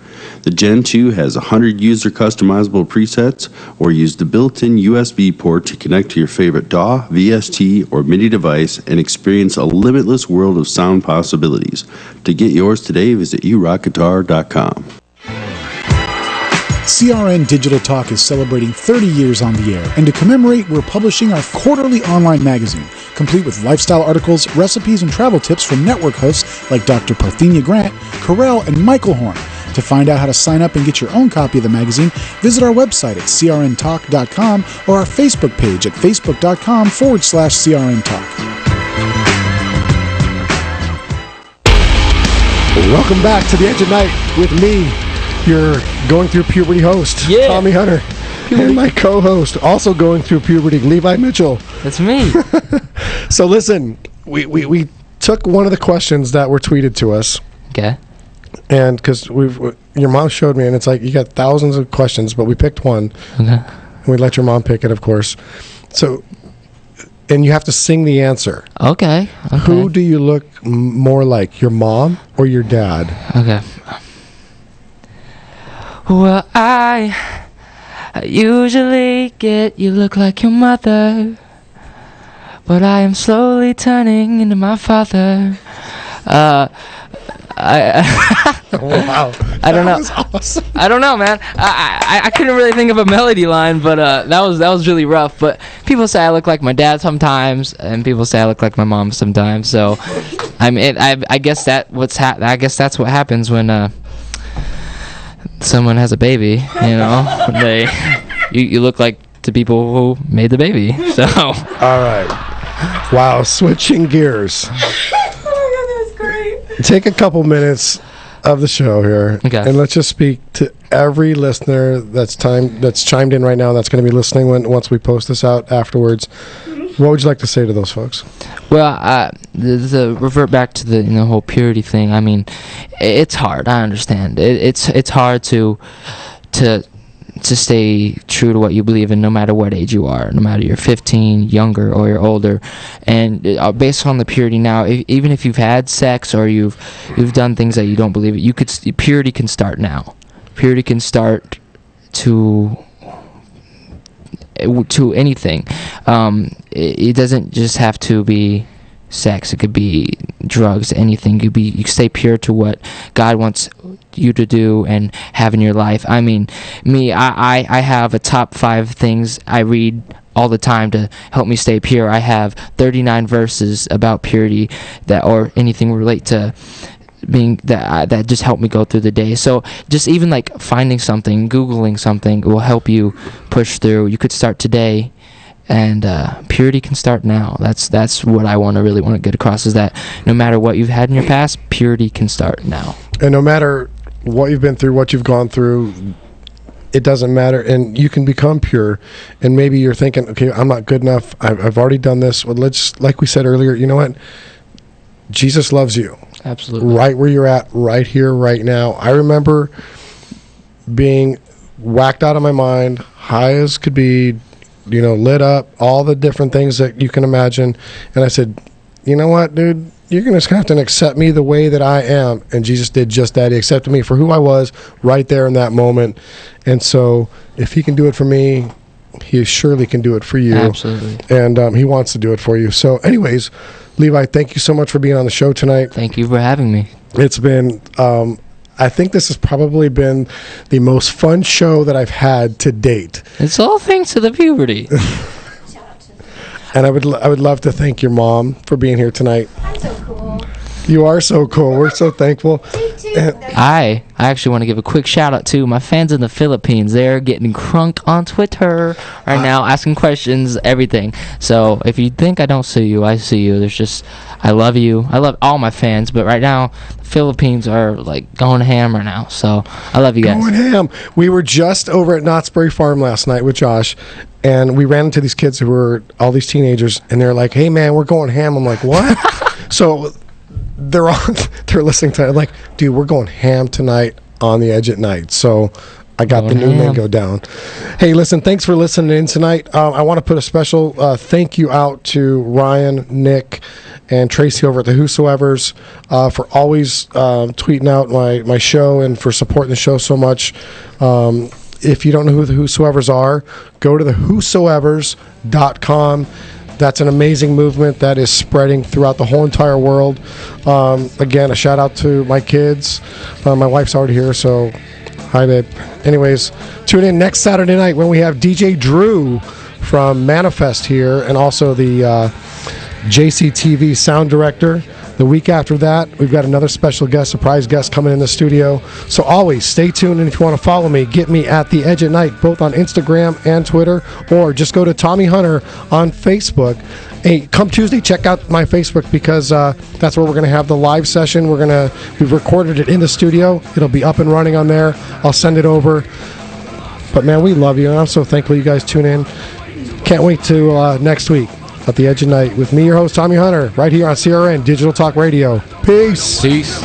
The Gen 2 has 100 user customizable presets, or use the built-in USB port to connect to your favorite DAW, VST, or MIDI device and experience a limitless world of sound possibilities. To get yours today, visit urockguitar.com. CRN Digital Talk is celebrating 30 years on the air, and to commemorate, we're publishing our quarterly online magazine, complete with lifestyle articles, recipes, and travel tips from network hosts like Dr. Parthenia Grant, Carell, and Michael Horn. To find out how to sign up and get your own copy of the magazine, visit our website at crntalk.com or our Facebook page at facebook.com/CRNtalk. Welcome back to The Edge of Night with me, your going through puberty host, Tommy Hunter, and my co-host, also going through puberty, Levi Mitchell. That's me. So listen, we took one of the questions that were tweeted to us. Okay. And because your mom showed me, and it's like you got thousands of questions, but we picked one. Okay. And we let your mom pick it, of course. So, and you have to sing the answer. Okay. Who do you look more like, your mom or your dad? Okay. Well, I I usually get you look like your mother, but I am slowly turning into my father. Wow. I don't know. Awesome. I don't know, man. I couldn't really think of a melody line, but that was really rough. But people say I look like my dad sometimes, and people say I look like my mom sometimes. So, I mean, I guess that's what happens when someone has a baby. You know, you look like the people who made the baby. So. All right. Wow. Switching gears. Take a couple minutes of the show here, and let's just speak to every listener that's chimed in right now. That's going to be listening once we post this out afterwards. What would you like to say to those folks? Well, the revert back to the whole purity thing. I mean, it's hard. I understand. It's hard to stay true to what you believe in, no matter what age you are, no matter you're 15, younger, or you're older. And based on the purity now, even if you've had sex or you've done things that you don't believe it, purity can start now. Purity can start to anything. It doesn't just have to be sex. It could be drugs, anything. You can stay pure to what God wants you to do and have in your life. I mean, I have a top 5 things I read all the time to help me stay pure. I have 39 verses about purity or anything relate to being that just help me go through the day. So just even like finding something, Googling something will help you push through. You could start today. And purity can start now. That's what I really want to get across, is that no matter what you've had in your past, purity can start now. And no matter what you've been through, what you've gone through, it doesn't matter. And you can become pure. And maybe you're thinking, okay, I'm not good enough. I've already done this. Well, like we said earlier, you know what? Jesus loves you. Absolutely. Right where you're at, right here, right now. I remember being whacked out of my mind, high as could be, lit up, all the different things that you can imagine. And I said, you know what, dude? You're going to have to accept me the way that I am. And Jesus did just that. He accepted me for who I was right there in that moment. And so if he can do it for me, he surely can do it for you. Absolutely. And he wants to do it for you. So anyways, Levi, thank you so much for being on the show tonight. Thank you for having me. It's been... I think this has probably been the most fun show that I've had to date. It's all thanks to the puberty. And I would love to thank your mom for being here tonight. I'm so cool. You are so cool. We're so thankful. I actually want to give a quick shout out to my fans in the Philippines. They're getting crunk on Twitter right now, asking questions, everything. So if you think I don't see you, I see you. I love you. I love all my fans, but right now, the Philippines are like going ham right now. So I love you guys. Going ham. We were just over at Knott's Berry Farm last night with Josh, and we ran into these kids who were all these teenagers, and they're like, "Hey man, we're going ham." I'm like, "What?" So they're listening to it, like, dude, we're going ham tonight on the Edge at Night. So I got the new lingo down. Hey, listen, thanks for listening in tonight. I want to put a special thank you out to Ryan, Nick, and Tracy over at the Whosoevers for always tweeting out my show and for supporting the show so much. If you don't know who the Whosoevers are, go to the whosoevers.com. That's an amazing movement that is spreading throughout the whole entire world. Again, a shout out to my kids. My wife's already here, so hi, babe. Anyways, tune in next Saturday night when we have DJ Drew from Manifest here, and also the JCTV sound director. The week after that, we've got another special guest, surprise guest coming in the studio. So always stay tuned, and if you want to follow me, get me at The Edge at Night, both on Instagram and Twitter, or just go to Tommy Hunter on Facebook. Hey, come Tuesday, check out my Facebook, because that's where we're going to have the live session. We've recorded it in the studio. It'll be up and running on there. I'll send it over. But man, we love you, and I'm so thankful you guys tune in. Can't wait to next week at The Edge of Night with me, your host, Tommy Hunter, right here on CRN Digital Talk Radio. Peace. Peace.